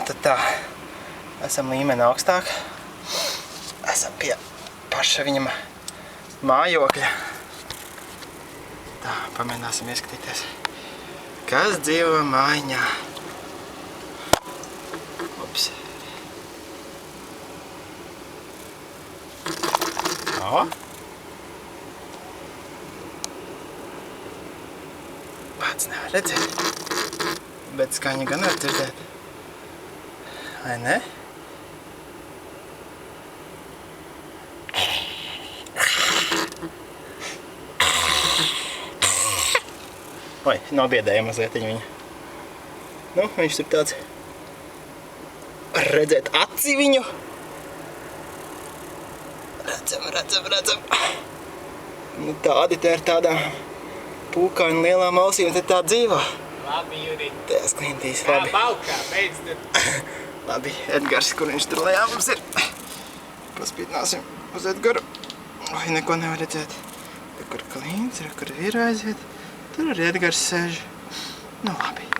tad tā, esam līmeni augstāk. Esam pie paša viņam mājokļa. Tā, pamēģināsim ieskatīties, kas dzīvo mājiņā. Ups. O. Pats nevar redzēt, bet skaņu gan var dzirdēt. Vai ne? Oi, nobiedēja mazliet viņu. Nu, viņš ir tāds redzēt aci viņu. Redzam. Nu, tādi te ar tādām pūkaini lielām ausīm te tā dzīvo. Labi, Juri. Tās klintīs, Tā labi. baukā, beidz tur. Labi, Edgars, kur viņš tur lejā mums ir. Paspīdināsim uz Edgaru. Oi, neko nevar redzēt. Kur klints, kur ir aiziet. Tur arī Edgars sēž. Nu, labi.